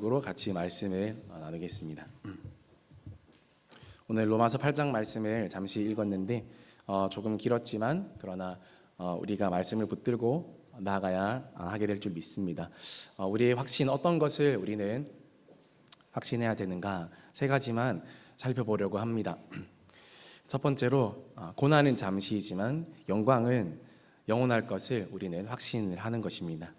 제목으로 같이 말씀을 나누겠습니다. 오늘 로마서 8장 말씀을 잠시 읽었는데 조금 길었지만 그러나 우리가 말씀을 붙들고 나아가야 하게 될 줄 믿습니다. 우리의 확신, 어떤 것을 우리는 확신해야 되는가, 세 가지만 살펴보려고 합니다. 첫 번째로 고난은 잠시이지만 영광은 영원할 것을 우리는 확신을 하는 것입니다.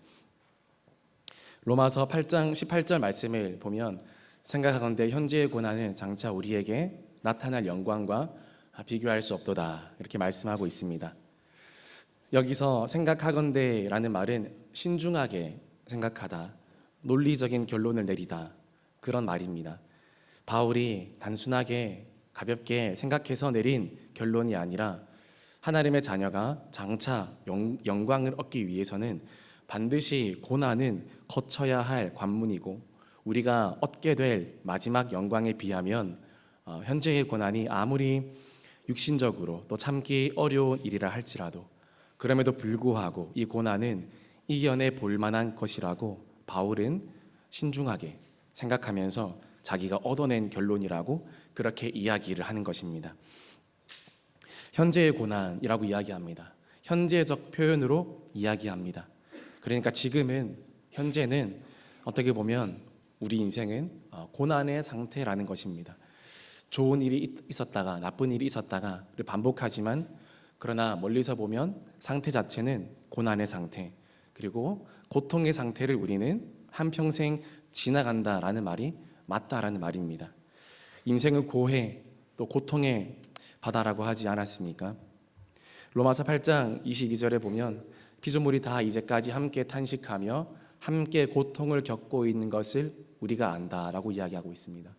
로마서 8장 18절 말씀을 보면 생각하건대 현재의 고난은 장차 우리에게 나타날 영광과 비교할 수 없도다, 이렇게 말씀하고 있습니다. 여기서 생각하건대라는 말은 신중하게 생각하다, 논리적인 결론을 내리다, 그런 말입니다. 바울이 단순하게 가볍게 생각해서 내린 결론이 아니라 하나님의 자녀가 장차 영광을 얻기 위해서는 반드시 고난은 거쳐야 할 관문이고, 우리가 얻게 될 마지막 영광에 비하면 현재의 고난이 아무리 육신적으로 또 참기 어려운 일이라 할지라도 그럼에도 불구하고 이 고난은 이겨내 볼 만한 것이라고 바울은 신중하게 생각하면서 자기가 얻어낸 결론이라고 그렇게 이야기를 하는 것입니다. 현재의 고난이라고 이야기합니다. 현재적 표현으로 이야기합니다. 그러니까 지금은, 현재는 어떻게 보면 우리 인생은 고난의 상태라는 것입니다. 좋은 일이 있었다가 나쁜 일이 있었다가 반복하지만, 그러나 멀리서 보면 상태 자체는 고난의 상태, 그리고 고통의 상태를 우리는 한평생 지나간다라는 말이 맞다라는 말입니다. 인생은 고해 또 고통의 바다라고 하지 않았습니까? 로마서 8장 22절에 보면 피조물이 다 이제까지 함께 탄식하며 함께 고통을 겪고 있는 것을 우리가 안다라고 이야기하고 있습니다.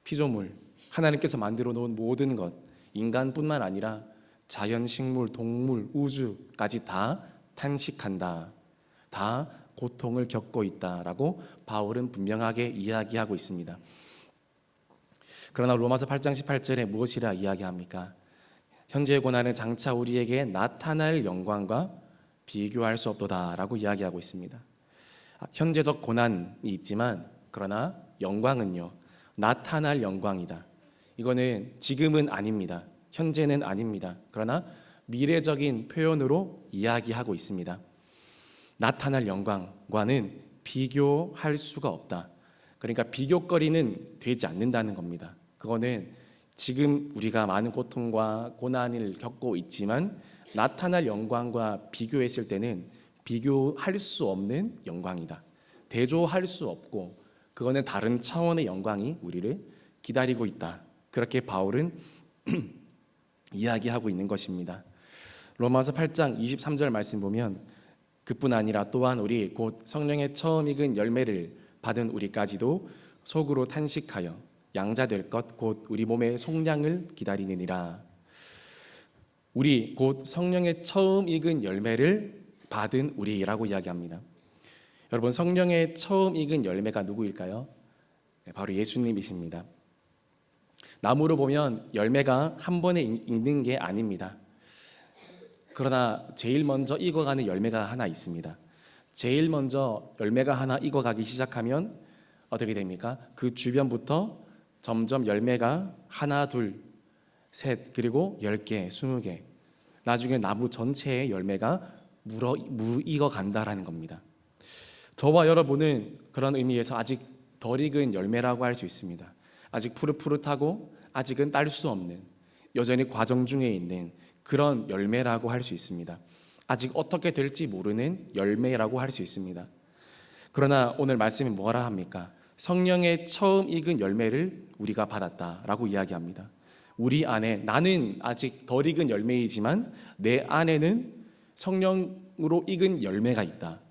피조물, 하나님께서 만들어 놓은 모든 것, 인간뿐만 아니라 자연, 식물, 동물, 우주까지 다 탄식한다, 다 고통을 겪고 있다라고 바울은 분명하게 이야기하고 있습니다. 그러나 로마서 8장 18절에 무엇이라 이야기합니까? 현재의 고난은 장차 우리에게 나타날 영광과 비교할 수 없도다라고 이야기하고 있습니다. 현재적 고난이 있지만 그러나 영광은요, 나타날 영광이다. 이거는 지금은 아닙니다. 현재는 아닙니다. 그러나 미래적인 표현으로 이야기하고 있습니다. 나타날 영광과는 비교할 수가 없다. 그러니까 비교거리는 되지 않는다는 겁니다. 그거는 지금 우리가 많은 고통과 고난을 겪고 있지만 나타날 영광과 비교했을 때는 비교할 수 없는 영광이다. 대조할 수 없고, 그거는 다른 차원의 영광이 우리를 기다리고 있다. 그렇게 바울은 이야기하고 있는 것입니다. 로마서 8장 23절 말씀 보면 그뿐 아니라 또한 우리 곧 성령의 처음 익은 열매를 받은 우리까지도 속으로 탄식하여 양자될 것 곧 우리 몸의 속량을 기다리느니라. 우리 곧 성령의 처음 익은 열매를 받은 우리라고 이야기합니다. 여러분, 성령의 처음 익은 열매가 누구일까요? 바로 예수님이십니다. 나무로 보면 열매가 한 번에 익는 게 아닙니다. 그러나 제일 먼저 익어가는 열매가 하나 있습니다. 제일 먼저 열매가 하나 익어가기 시작하면 어떻게 됩니까? 그 주변부터 점점 열매가 하나, 둘, 셋, 그리고 10개, 20개, 나중에 나무 전체의 열매가 무익어 간다라는 겁니다. 저와 여러분은 그런 의미에서 아직 덜 익은 열매라고 할 수 있습니다. 아직 푸릇푸릇하고 아직은 딸 수 없는, 여전히 과정 중에 있는 그런 열매라고 할 수 있습니다. 아직 어떻게 될지 모르는 열매라고 할 수 있습니다. 그러나 오늘 말씀이 뭐라 합니까? 성령의 처음 익은 열매를 우리가 받았다라고 이야기합니다. 우리 안에, 나는 아직 덜 익은 열매이지만 내 안에는 성령으로 익은 열매가 있다.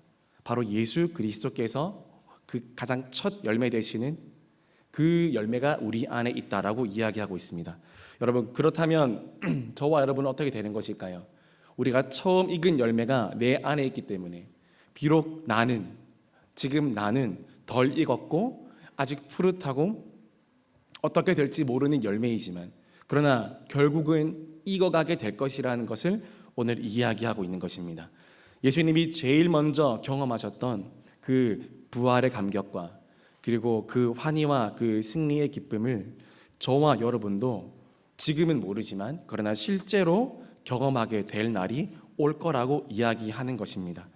바로 예수 그리스도께서 그 가장 첫 열매 되시는 그 열매가 우리 안에 있다라고 이야기하고 있습니다. 여러분, 그렇다면 저와 여러분은 어떻게 되는 것일까요? 우리가 처음 익은 열매가 내 안에 있기 때문에 비록 지금 나는 덜 익었고 아직 푸릇하고 어떻게 될지 모르는 열매이지만, 그러나 결국은 익어가게 될 것이라는 것을 오늘 이야기하고 있는 것입니다. 예수님이 제일 먼저 경험하셨던 그 부활의 감격과 그리고 그 환희와 그 승리의 기쁨을 저와 여러분도 지금은 모르지만 그러나 실제로 경험하게 될 날이 올 거라고 이야기하는 것입니다.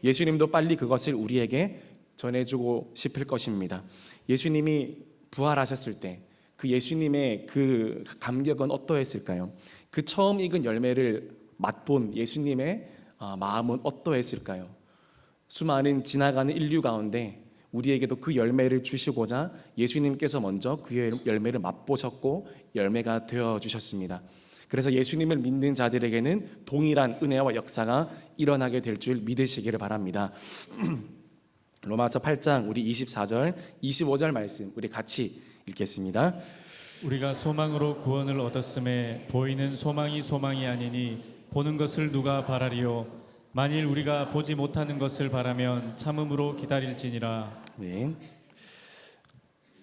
예수님도 빨리 그것을 우리에게 전해주고 싶을 것입니다. 예수님이 부활하셨을 때 그 예수님의 그 감격은 어떠했을까요? 그 처음 익은 열매를 맛본 예수님의 마음은 어떠했을까요? 수많은 지나가는 인류 가운데 우리에게도 그 열매를 주시고자 예수님께서 먼저 그 열매를 맛보셨고 열매가 되어 주셨습니다. 그래서 예수님을 믿는 자들에게는 동일한 은혜와 역사가 일어나게 될 줄 믿으시기를 바랍니다. 로마서 8장 우리 24절, 25절 말씀 우리 같이 읽겠습니다. 우리가 소망으로 구원을 얻었음에 보이는 소망이 아니니 보는 것을 누가 바라리요? 만일 우리가 보지 못하는 것을 바라면 참음으로 기다릴지니라. 네.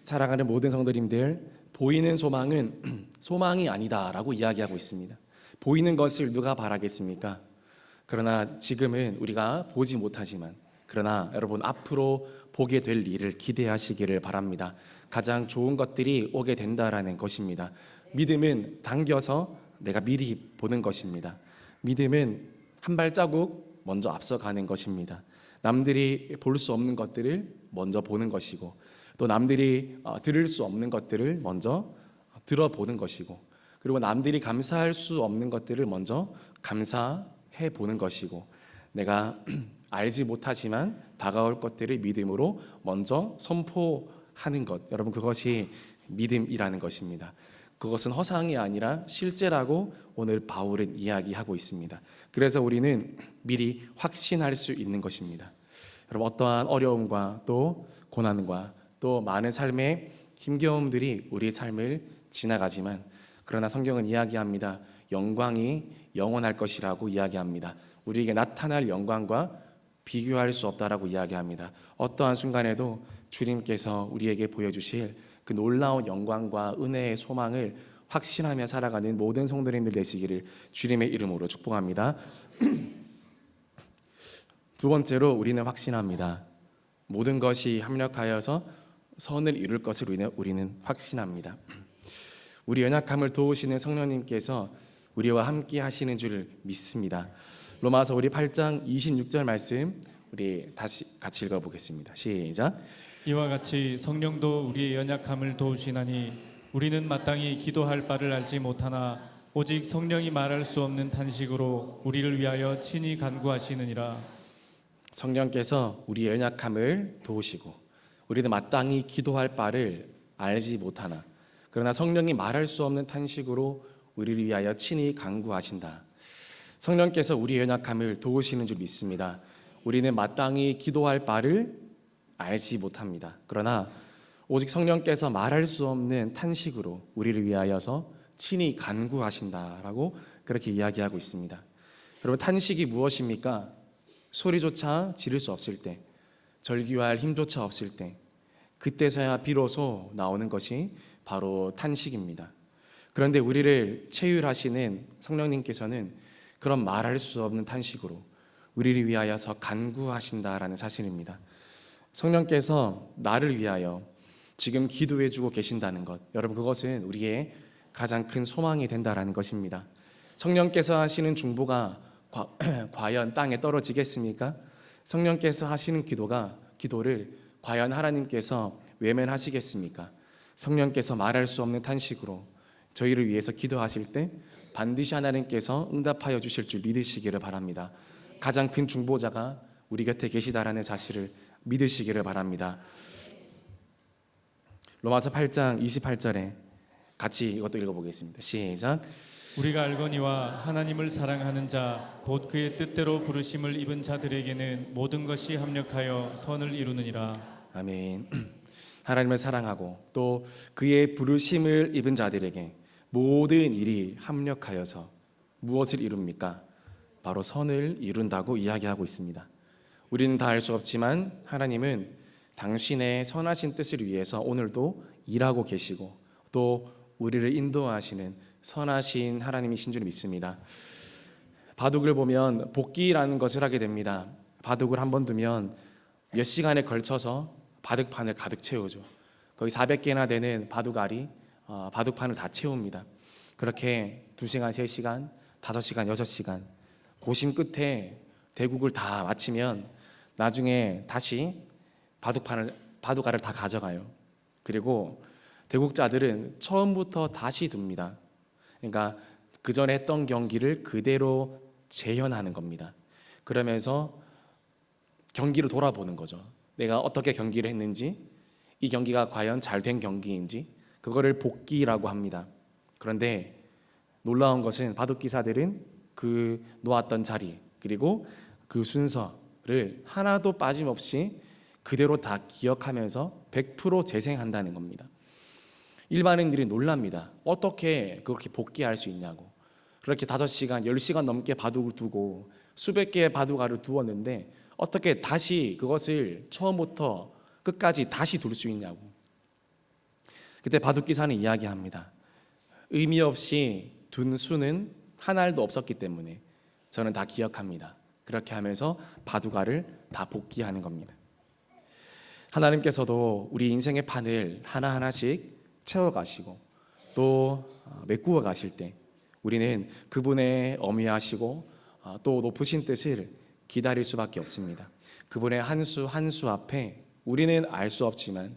사랑하는 모든 성도님들, 보이는 소망은 소망이 아니다라고 이야기하고 있습니다. 보이는 것을 누가 바라겠습니까? 그러나 지금은 우리가 보지 못하지만 그러나 여러분 앞으로 보게 될 일을 기대하시기를 바랍니다. 가장 좋은 것들이 오게 된다라는 것입니다. 믿음은 당겨서 내가 미리 보는 것입니다. 믿음은 한 발자국 먼저 앞서가는 것입니다. 남들이 볼 수 없는 것들을 먼저 보는 것이고 또 남들이 들을 수 없는 것들을 먼저 들어보는 것이고 그리고 남들이 감사할 수 없는 것들을 먼저 감사해 보는 것이고 내가 알지 못하지만 다가올 것들을 믿음으로 먼저 선포하는 것, 여러분 그것이 믿음이라는 것입니다. 그것은 허상이 아니라 실제라고 오늘 바울은 이야기하고 있습니다. 그래서 우리는 미리 확신할 수 있는 것입니다. 여러분 어떠한 어려움과 또 고난과 또 많은 삶의 힘겨움들이 우리의 삶을 지나가지만 그러나 성경은 이야기합니다. 영광이 영원할 것이라고 이야기합니다. 우리에게 나타날 영광과 비교할 수 없다라고 이야기합니다. 어떠한 순간에도 주님께서 우리에게 보여주실 그 놀라운 영광과 은혜의 소망을 확신하며 살아가는 모든 성도님들 되시기를 주님의 이름으로 축복합니다. 두 번째로 우리는 확신합니다. 모든 것이 합력하여서 선을 이룰 것을 우리는 확신합니다. 우리 연약함을 도우시는 성령님께서 우리와 함께 하시는 줄 믿습니다. 로마서 우리 8장 26절 말씀 우리 다시 같이 읽어보겠습니다. 시작. 이와 같이 성령도 우리의 연약함을 도우시나니 우리는 마땅히 기도할 바를 알지 못하나 오직 성령이 말할 수 없는 탄식으로 우리를 위하여 친히 간구하시느니라. 성령께서 우리의 연약함을 도우시고 우리는 마땅히 기도할 바를 알지 못하나 그러나 성령이 말할 수 없는 탄식으로 우리를 위하여 친히 간구하신다. 성령께서 우리의 연약함을 도우시는 줄 믿습니다. 우리는 마땅히 기도할 바를 알지 못합니다. 그러나 오직 성령께서 말할 수 없는 탄식으로 우리를 위하여서 친히 간구하신다라고 그렇게 이야기하고 있습니다. 여러분 탄식이 무엇입니까? 소리조차 지를 수 없을 때, 절규할 힘조차 없을 때, 그때서야 비로소 나오는 것이 바로 탄식입니다. 그런데 우리를 체휼하시는 성령님께서는 그런 말할 수 없는 탄식으로 우리를 위하여서 간구하신다라는 사실입니다. 성령께서 나를 위하여 지금 기도해 주고 계신다는 것, 여러분 그것은 우리의 가장 큰 소망이 된다라는 것입니다. 성령께서 하시는 중보가 과연 땅에 떨어지겠습니까? 성령께서 하시는 기도를 과연 하나님께서 외면하시겠습니까? 성령께서 말할 수 없는 탄식으로 저희를 위해서 기도하실 때 반드시 하나님께서 응답하여 주실 줄 믿으시기를 바랍니다. 가장 큰 중보자가 우리 곁에 계시다라는 사실을 믿으시기를 바랍니다. 로마서 8장 28절에 같이 이것도 읽어보겠습니다. 시작. 우리가 알거니와 하나님을 사랑하는 자 곧 그의 뜻대로 부르심을 입은 자들에게는 모든 것이 합력하여 선을 이루느니라. 아멘. 하나님을 사랑하고 또 그의 부르심을 입은 자들에게 모든 일이 합력하여서 무엇을 이룹니까? 바로 선을 이룬다고 이야기하고 있습니다. 우리는 다 알 수 없지만 하나님은 당신의 선하신 뜻을 위해서 오늘도 일하고 계시고 또 우리를 인도하시는 선하신 하나님이신 줄 믿습니다. 바둑을 보면 복기라는 것을 하게 됩니다. 바둑을 한번 두면 몇 시간에 걸쳐서 바둑판을 가득 채우죠. 거의 400개나 되는 바둑알이 바둑판을 다 채웁니다. 그렇게 2시간, 3시간, 5시간, 6시간 고심 끝에 대국을 다 마치면 나중에 다시 바둑알을 다 가져가요. 그리고 대국자들은 처음부터 다시 둡니다. 그러니까 그 전에 했던 경기를 그대로 재현하는 겁니다. 그러면서 경기를 돌아보는 거죠. 내가 어떻게 경기를 했는지, 이 경기가 과연 잘된 경기인지, 그거를 복기라고 합니다. 그런데 놀라운 것은 바둑 기사들은 그 놓았던 자리 그리고 그 순서를 하나도 빠짐없이 그대로 다 기억하면서 100% 재생한다는 겁니다. 일반인들이 놀랍니다. 어떻게 그렇게 복귀할 수 있냐고. 그렇게 5시간, 10시간 넘게 바둑을 두고 수백 개의 바둑알을 두었는데 어떻게 다시 그것을 처음부터 끝까지 다시 둘 수 있냐고. 그때 바둑기사는 이야기합니다. 의미 없이 둔 수는 한 알도 없었기 때문에 저는 다 기억합니다. 그렇게 하면서 바둑알을 다 복귀하는 겁니다. 하나님께서도 우리 인생의 판을 하나하나씩 채워가시고 또 메꾸어 가실 때 우리는 그분의 어미하시고 또 높으신 뜻을 기다릴 수밖에 없습니다. 그분의 한 수 한 수 앞에 우리는 알 수 없지만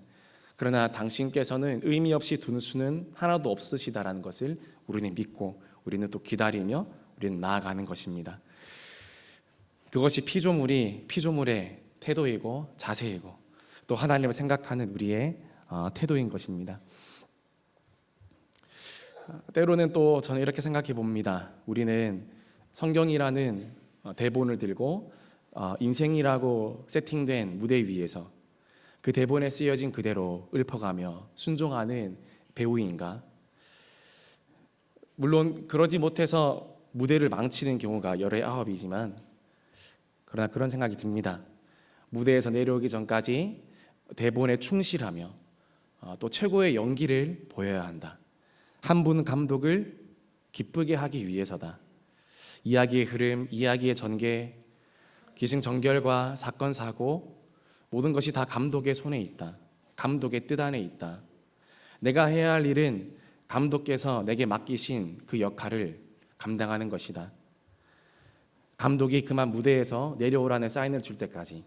그러나 당신께서는 의미 없이 둔 수는 하나도 없으시다라는 것을 우리는 믿고 우리는 또 기다리며 우리는 나아가는 것입니다. 그것이 피조물의 태도이고 자세이고 또 하나님을 생각하는 우리의 태도인 것입니다. 때로는 또 저는 이렇게 생각해 봅니다. 우리는 성경이라는 대본을 들고 인생이라고 세팅된 무대 위에서 그 대본에 쓰여진 그대로 읊어가며 순종하는 배우인가? 물론 그러지 못해서 무대를 망치는 경우가 열의 아홉이지만 그러나 그런 생각이 듭니다. 무대에서 내려오기 전까지 대본에 충실하며 또 최고의 연기를 보여야 한다. 한 분 감독을 기쁘게 하기 위해서다. 이야기의 흐름, 이야기의 전개, 기승전결과 사건 사고 모든 것이 다 감독의 손에 있다. 감독의 뜻 안에 있다. 내가 해야 할 일은 감독께서 내게 맡기신 그 역할을 감당하는 것이다. 감독이 그만 무대에서 내려오라는 사인을 줄 때까지.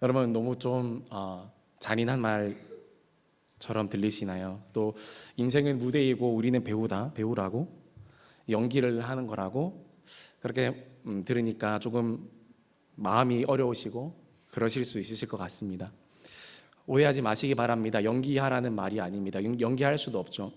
여러분 너무 좀 잔인한 말처럼 들리시나요? 또 인생은 무대이고 우리는 배우라고 연기를 하는 거라고 그렇게 들으니까 조금 마음이 어려우시고 그러실 수 있으실 것 같습니다. 오해하지 마시기 바랍니다. 연기하라는 말이 아닙니다. 연기할 수도 없죠.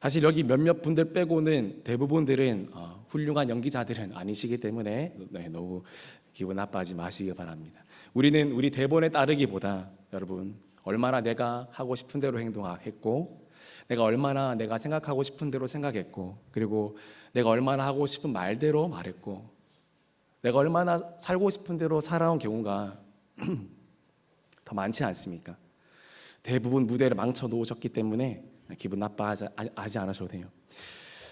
사실 여기 몇몇 분들 빼고는 대부분들은 훌륭한 연기자들은 아니시기 때문에 너무 기분 나빠하지 마시기 바랍니다. 우리는 우리 대본에 따르기보다 여러분 얼마나 내가 하고 싶은 대로 행동했고 내가 얼마나 내가 생각하고 싶은 대로 생각했고 그리고 내가 얼마나 하고 싶은 말대로 말했고 내가 얼마나 살고 싶은 대로 살아온 경우가 더 많지 않습니까? 대부분 무대를 망쳐 놓으셨기 때문에 기분 나빠하지 않으셔도 돼요.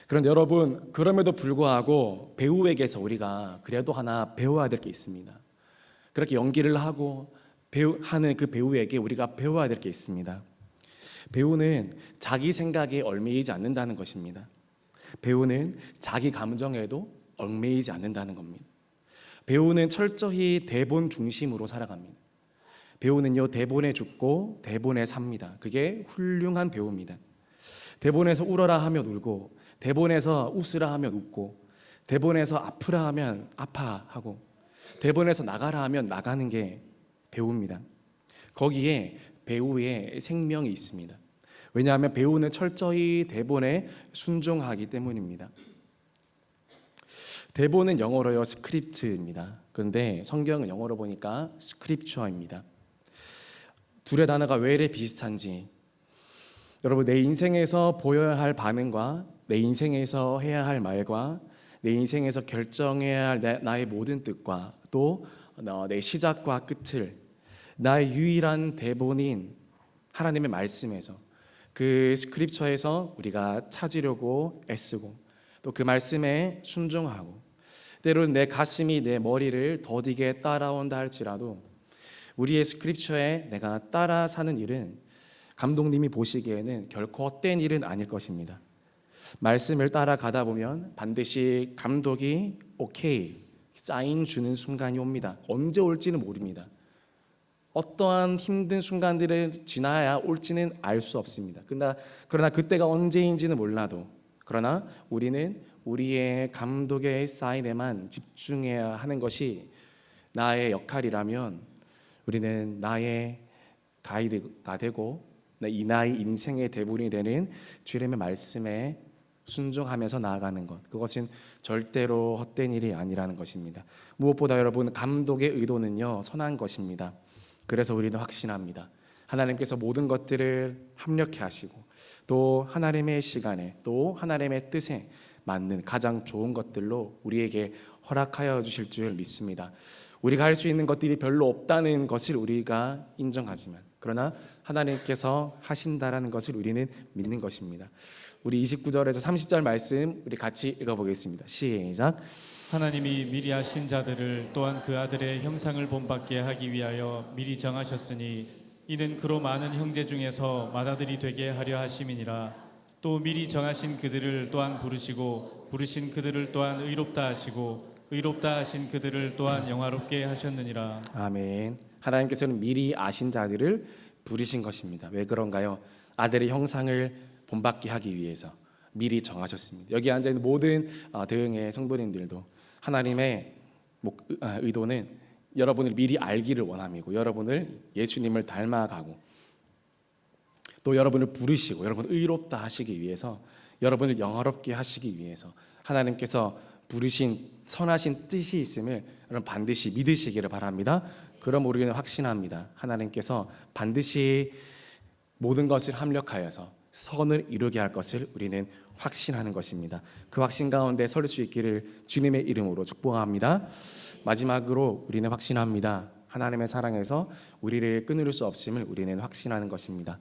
그런데 여러분 그럼에도 불구하고 배우에게서 우리가 그래도 하나 배워야 될 게 있습니다. 그렇게 연기를 하고 하는 그 배우에게 우리가 배워야 될 게 있습니다. 배우는 자기 생각에 얽매이지 않는다는 것입니다. 배우는 자기 감정에도 얽매이지 않는다는 겁니다. 배우는 철저히 대본 중심으로 살아갑니다. 배우는요 대본에 죽고 대본에 삽니다. 그게 훌륭한 배우입니다. 대본에서 울어라 하면 울고 대본에서 웃으라 하면 웃고 대본에서 아프라 하면 아파하고 대본에서 나가라 하면 나가는 게 배우입니다. 거기에 배우의 생명이 있습니다. 왜냐하면 배우는 철저히 대본에 순종하기 때문입니다. 대본은 영어로요 스크립트입니다. 그런데 성경은 영어로 보니까 스크립처입니다. 둘의 단어가 왜 이래 비슷한지 여러분 내 인생에서 보여야 할 반응과 내 인생에서 해야 할 말과 내 인생에서 결정해야 할 나의 모든 뜻과 또 내 시작과 끝을 나의 유일한 대본인 하나님의 말씀에서 그 스크립처에서 우리가 찾으려고 애쓰고 또 그 말씀에 순종하고 때로는 내 가슴이 내 머리를 더디게 따라온다 할지라도 우리의 스크립처에 내가 따라 사는 일은 감독님이 보시기에는 결코 헛된 일은 아닐 것입니다. 말씀을 따라가다 보면 반드시 감독이 오케이 사인 주는 순간이 옵니다. 언제 올지는 모릅니다. 어떠한 힘든 순간들을 지나야 올지는 알 수 없습니다. 그러나 그때가 언제인지는 몰라도 그러나 우리는 우리의 감독의 사인에만 집중해야 하는 것이 나의 역할이라면 우리는 나의 가이드가 되고 이 나의 인생의 대본이 되는 주님의 말씀에 순종하면서 나아가는 것, 그것은 절대로 헛된 일이 아니라는 것입니다. 무엇보다 여러분, 감독의 의도는요 선한 것입니다. 그래서 우리는 확신합니다. 하나님께서 모든 것들을 합력케 하시고 또 하나님의 시간에 또 하나님의 뜻에 맞는 가장 좋은 것들로 우리에게 허락하여 주실 줄 믿습니다. 우리가 할 수 있는 것들이 별로 없다는 것을 우리가 인정하지만 그러나 하나님께서 하신다라는 것을 우리는 믿는 것입니다. 우리 29절에서 30절 말씀 우리 같이 읽어보겠습니다. 시작. 하나님이 미리 하신 자들을 또한 그 아들의 형상을 본받게 하기 위하여 미리 정하셨으니 이는 그로 많은 형제 중에서 맏아들이 되게 하려 하심이니라. 또 미리 정하신 그들을 또한 부르시고 부르신 그들을 또한 의롭다 하시고 의롭다 하신 그들을 또한 영화롭게 하셨느니라. 아멘. 하나님께서는 미리 아신 자들을 부르신 것입니다. 왜 그런가요? 아들의 형상을 본받게 하기 위해서 미리 정하셨습니다. 여기 앉아 있는 모든 대응의 성도님들도 하나님의 의도는 여러분을 미리 알기를 원함이고 여러분을 예수님을 닮아가고 또 여러분을 부르시고 여러분을 의롭다 하시기 위해서 여러분을 영화롭게 하시기 위해서 하나님께서 부르신 선하신 뜻이 있음을 여러분 반드시 믿으시기를 바랍니다. 그럼 우리는 확신합니다. 하나님께서 반드시 모든 것을 합력하여서 선을 이루게 할 것을 우리는 확신하는 것입니다. 그 확신 가운데 설 수 있기를 주님의 이름으로 축복합니다. 마지막으로 우리는 확신합니다. 하나님의 사랑에서 우리를 끊을 수 없음을 우리는 확신하는 것입니다.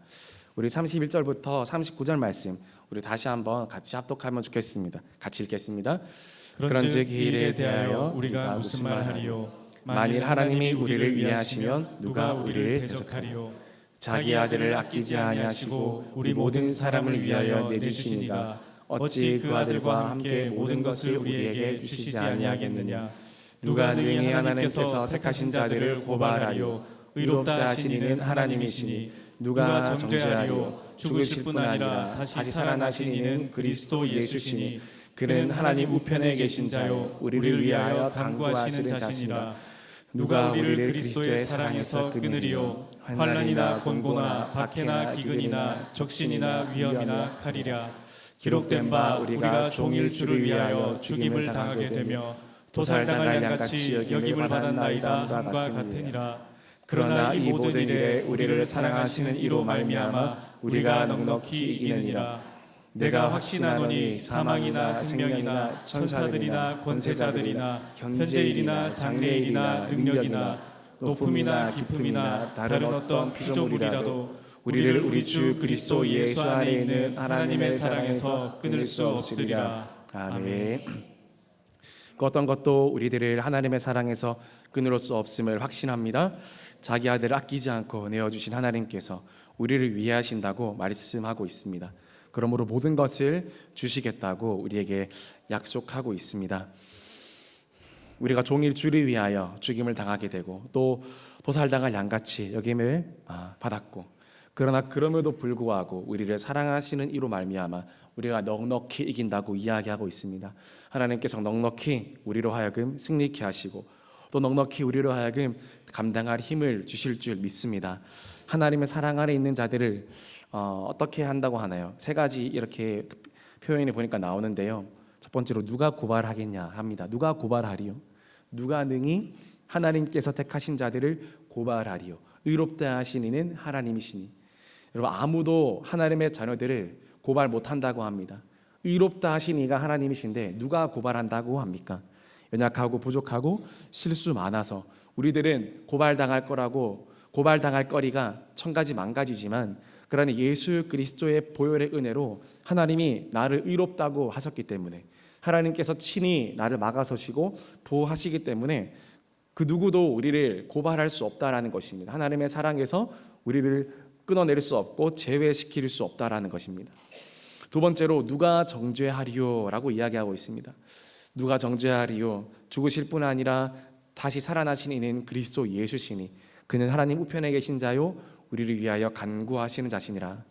우리 31절부터 39절 말씀 우리 다시 한번 같이 합독하면 좋겠습니다. 같이 읽겠습니다. 그런즉 이 일에 대하여 우리가 무슨 말하리요? 만일 하나님이 우리를 위하시면 누가 우리를 대적하리요? 자기 아들을 아끼지 아니하시고 우리 모든 사람을 위하여 내주시니가 어찌 그 아들과 함께 모든 것을 우리에게 주시지 아니하겠느냐? 누가 능히 하나님께서 택하신 자들을 고발하리요? 의롭다 하신 이는 하나님이시니 누가 정죄하리요? 죽으실 뿐 아니라 다시 살아나신 이는 그리스도 예수시니 그는 하나님 우편에 계신 자요 우리를 위하여 간구하시는 자시니라. 누가 우리를 그리스도의 사랑에서 끊으리요? 환난이나 곤고나 박해나 기근이나 적신이나 위험이나 칼이랴. 기록된 바 우리가 종일 주를 위하여 죽임을 당하게 되며 도살당할 양같이 여김을 받았나이다 함과 같으니라. 그러나 이 모든 일에 우리를 사랑하시는 이로 말미암아 우리가 넉넉히 이기느니라. 내가 확신하노니 사망이나 생명이나 천사들이나 권세자들이나 현재일이나 장래일이나 능력이나 높음이나 깊음이나 다른 어떤 피조물이라도 우리를 우리 주 그리스도 예수 안에 있는 하나님의 사랑에서 끊을 수 없으리라. 아멘. 그 어떤 것도 우리들을 하나님의 사랑에서 끊을 수 없음을 확신합니다. 자기 아들을 아끼지 않고 내어주신 하나님께서 우리를 위하신다고 말씀하고 있습니다. 그러므로 모든 것을 주시겠다고 우리에게 약속하고 있습니다. 우리가 종일 주를 위하여 죽임을 당하게 되고 또 도살당할 양같이 여김을 받았고 그러나 그럼에도 불구하고 우리를 사랑하시는 이로 말미암아 우리가 넉넉히 이긴다고 이야기하고 있습니다. 하나님께서 넉넉히 우리로 하여금 승리케 하시고 또 넉넉히 우리로 하여금 감당할 힘을 주실 줄 믿습니다. 하나님의 사랑 안에 있는 자들을 어떻게 한다고 하나요? 세 가지 이렇게 표현이 보니까 나오는데요. 첫 번째로 누가 고발하겠냐 합니다. 누가 고발하리요? 누가 능히 하나님께서 택하신 자들을 고발하리요? 의롭다 하신 이는 하나님이시니. 여러분 아무도 하나님의 자녀들을 고발 못한다고 합니다. 의롭다 하신 이가 하나님이신데 누가 고발한다고 합니까? 연약하고 부족하고 실수 많아서 우리들은 고발당할 거리가 천 가지 만 가지지만 그러나 예수 그리스도의 보혈의 은혜로 하나님이 나를 의롭다고 하셨기 때문에 하나님께서 친히 나를 막아서시고 보호하시기 때문에 그 누구도 우리를 고발할 수 없다라는 것입니다. 하나님의 사랑에서 우리를 끊어낼 수 없고 제외시킬 수 없다라는 것입니다. 두 번째로 누가 정죄하리요라고 이야기하고 있습니다. 누가 정죄하리요? 죽으실 뿐 아니라 다시 살아나신 이는 그리스도 예수시니 그는 하나님 우편에 계신 자요 우리를 위하여 간구하시는 자시니라.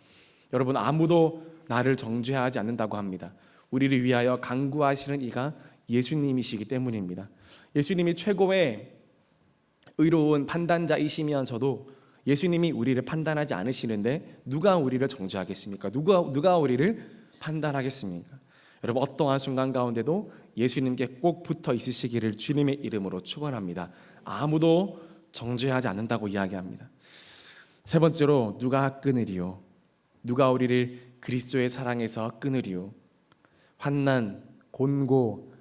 여러분, 아무도 나를 정죄하지 않는다고 합니다. 우리를 위하여 간구하시는 이가 예수님이시기 때문입니다. 예수님이 최고의 의로운 판단자이시면서도 예수님이 우리를 판단하지 않으시는데 누가 우리를 정죄하겠습니까? 누가 우리를 판단하겠습니까? 여러분, 어떠한 순간 가운데도 예수님께 꼭 붙어 있으시기를 주님의 이름으로 축원합니다. 아무도 정죄하지 않는다고 이야기합니다. 세 번째로 누가 끊으리요? 누가 우리를 그리스도의 사랑에서 끊으리요? 환난, 곤고,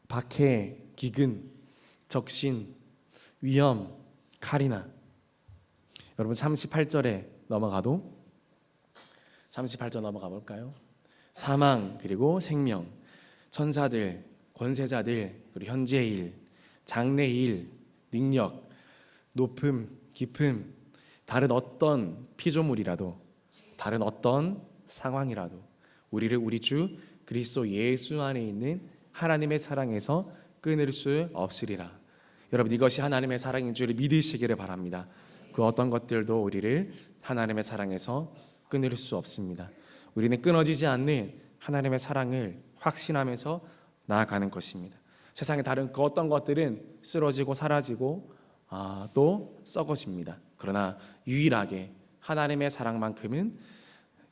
박해, 기근, 적신, 위험, 칼이나. 여러분 38절에 넘어가도 38절 넘어가 볼까요? 사망 그리고 생명, 천사들, 권세자들, 그리고 현재의 일, 장래의 일, 능력, 높음, 깊음, 다른 어떤 피조물이라도, 다른 어떤 상황이라도 우리를 우리 주 그리스도 예수 안에 있는 하나님의 사랑에서 끊을 수 없으리라. 여러분, 이것이 하나님의 사랑인 줄을 믿으시기를 바랍니다. 그 어떤 것들도 우리를 하나님의 사랑에서 끊을 수 없습니다. 우리는 끊어지지 않는 하나님의 사랑을 확신하면서 나아가는 것입니다. 세상의 다른 그 어떤 것들은 쓰러지고 사라지고 또 썩어집니다. 그러나 유일하게 하나님의 사랑만큼은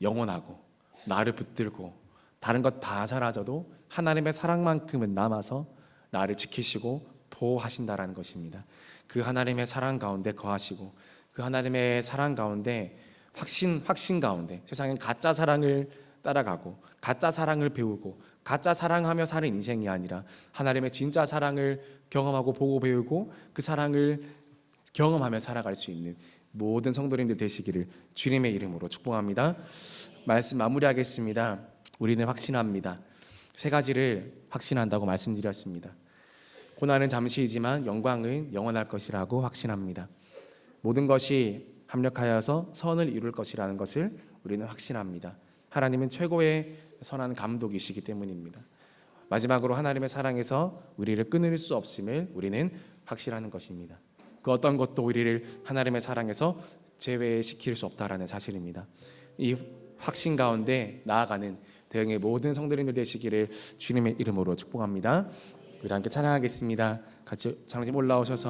영원하고 나를 붙들고 다른 것 다 사라져도 하나님의 사랑만큼은 남아서 나를 지키시고 보호하신다라는 것입니다. 그 하나님의 사랑 가운데 거하시고 그 하나님의 사랑 가운데 확신 가운데 세상엔 가짜 사랑을 따라가고 가짜 사랑을 배우고 가짜 사랑하며 사는 인생이 아니라 하나님의 진짜 사랑을 경험하고 보고 배우고 그 사랑을 경험하며 살아갈 수 있는 모든 성도님들 되시기를 주님의 이름으로 축복합니다. 말씀 마무리하겠습니다. 우리는 확신합니다. 세 가지를 확신한다고 말씀드렸습니다. 고난은 잠시이지만 영광은 영원할 것이라고 확신합니다. 모든 것이 합력하여서 선을 이룰 것이라는 것을 우리는 확신합니다. 하나님은 최고의 선한 감독이시기 때문입니다. 마지막으로 하나님의 사랑에서 우리를 끊을 수 없음을 우리는 확신하는 것입니다. 그 어떤 것도 우리를 하나님의 사랑에서 제외시킬 수 없다라는 사실입니다. 이 확신 가운데 나아가는 대형의 모든 성도님들 되시기를 주님의 이름으로 축복합니다. 우리 함께 찬양하겠습니다. 같이 찬양팀 올라오셔서